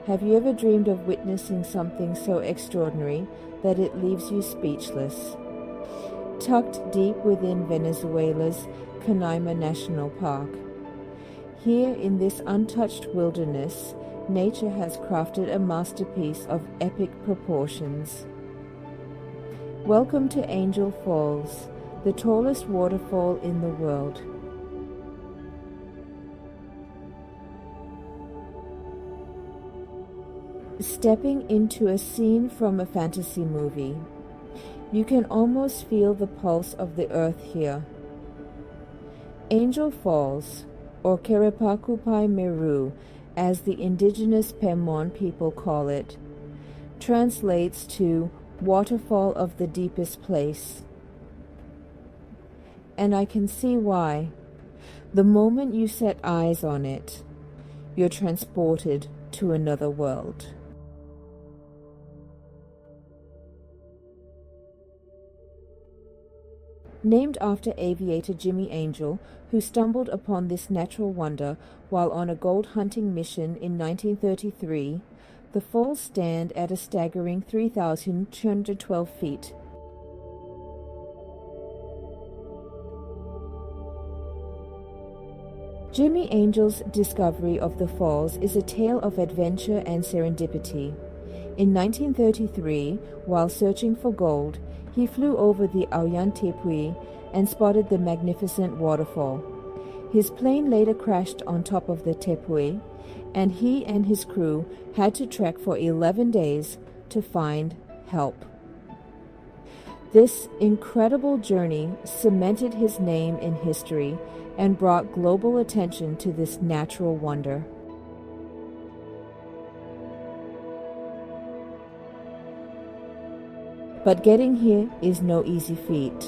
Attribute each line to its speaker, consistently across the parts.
Speaker 1: Have you ever dreamed of witnessing something so extraordinary that it leaves you speechless? Tucked deep within Venezuela's Canaima National Park, here in this untouched wilderness, nature has crafted a masterpiece of epic proportions. Welcome to Angel Falls, the tallest waterfall in the world. Stepping into a scene from a fantasy movie, you can almost feel the pulse of the earth here. Angel Falls, or Kerepakupai Meru, as the indigenous Pemon people call it, translates to Waterfall of the Deepest Place. And I can see why. The moment you set eyes on it, you're transported to another world. Named after aviator Jimmy Angel, who stumbled upon this natural wonder while on a gold hunting mission in 1933, the falls stand at a staggering 3,212 feet. Jimmy Angel's discovery of the falls is a tale of adventure and serendipity. In 1933, while searching for gold, he flew over the Auyán-Tepuí and spotted the magnificent waterfall. His plane later crashed on top of the Tepuí, and he and his crew had to trek for 11 days to find help. This incredible journey cemented his name in history and brought global attention to this natural wonder. But getting here is no easy feat.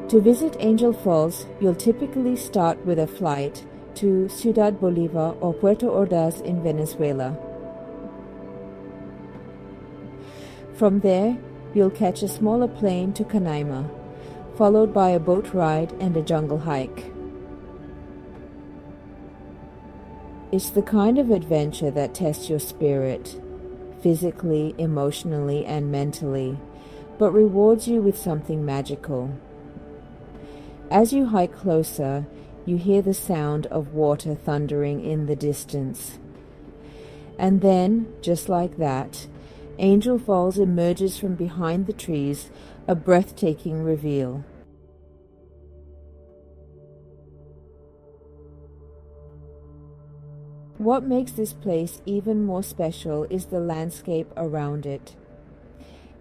Speaker 1: To visit Angel Falls, you'll typically start with a flight to Ciudad Bolívar or Puerto Ordaz in Venezuela. From there, you'll catch a smaller plane to Canaima, followed by a boat ride and a jungle hike. It's the kind of adventure that tests your spirit, physically, emotionally, and mentally, but rewards you with something magical. As you hike closer, you hear the sound of water thundering in the distance. And then, just like that, Angel Falls emerges from behind the trees, a breathtaking reveal. What makes this place even more special is the landscape around it.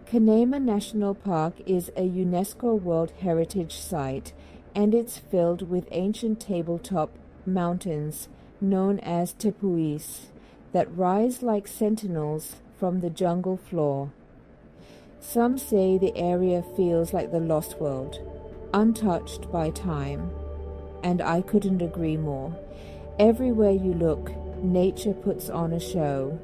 Speaker 1: Canaima National Park is a UNESCO World Heritage Site, and it's filled with ancient tabletop mountains known as tepuis that rise like sentinels from the jungle floor. Some say the area feels like the Lost World, untouched by time, and I couldn't agree more. Everywhere you look, nature puts on a show.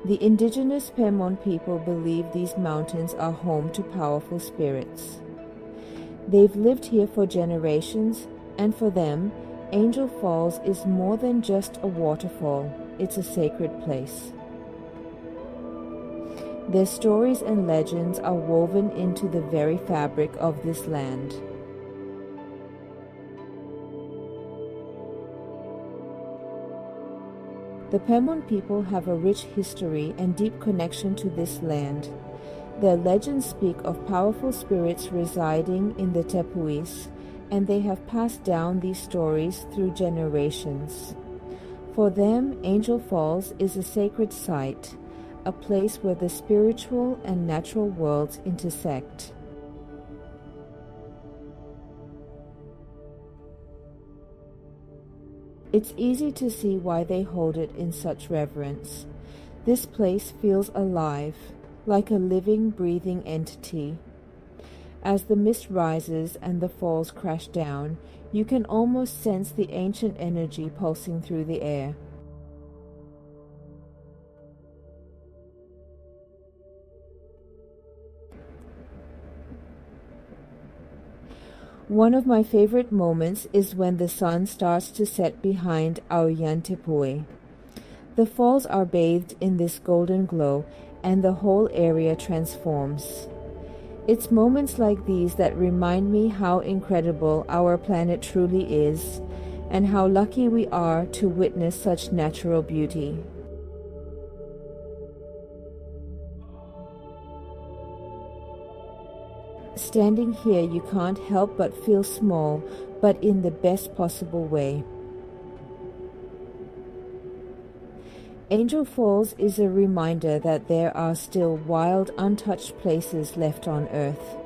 Speaker 1: The indigenous Pemon people believe these mountains are home to powerful spirits. They've lived here for generations, and for them, Angel Falls is more than just a waterfall, it's a sacred place. Their stories and legends are woven into the very fabric of this land. The Pemon people have a rich history and deep connection to this land. Their legends speak of powerful spirits residing in the tepuis, and they have passed down these stories through generations. For them, Angel Falls is a sacred site, a place where the spiritual and natural worlds intersect. It's easy to see why they hold it in such reverence. This place feels alive, like a living, breathing entity. As the mist rises and the falls crash down, you can almost sense the ancient energy pulsing through the air. One of my favorite moments is when the sun starts to set behind Auyán-Tepuí. The falls are bathed in this golden glow, and the whole area transforms. It's moments like these that remind me how incredible our planet truly is, and how lucky we are to witness such natural beauty. Standing here, you can't help but feel small, but in the best possible way. Angel Falls is a reminder that there are still wild, untouched places left on Earth.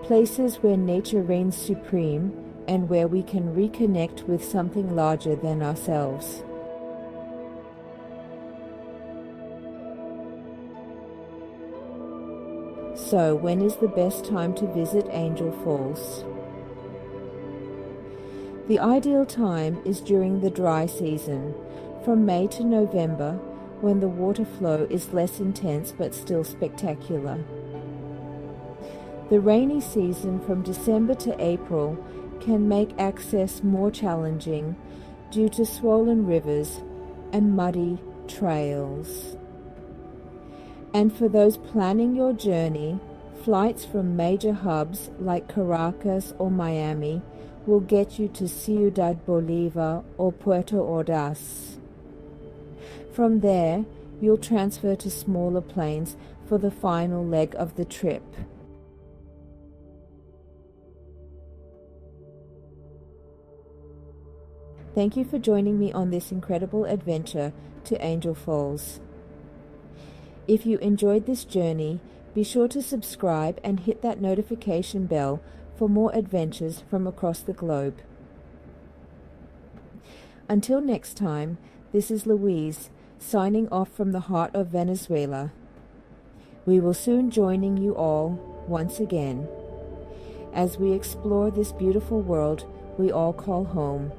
Speaker 1: Places where nature reigns supreme and where we can reconnect with something larger than ourselves. So, when is the best time to visit Angel Falls? The ideal time is during the dry season, from May to November, when the water flow is less intense but still spectacular. The rainy season from December to April can make access more challenging due to swollen rivers and muddy trails. And for those planning your journey, flights from major hubs like Caracas or Miami will get you to Ciudad Bolívar or Puerto Ordaz. From there, you'll transfer to smaller planes for the final leg of the trip. Thank you for joining me on this incredible adventure to Angel Falls. If you enjoyed this journey, be sure to subscribe and hit that notification bell for more adventures from across the globe. Until next time, this is Louise, signing off from the heart of Venezuela. We will soon joining you all once again as we explore this beautiful world we all call home.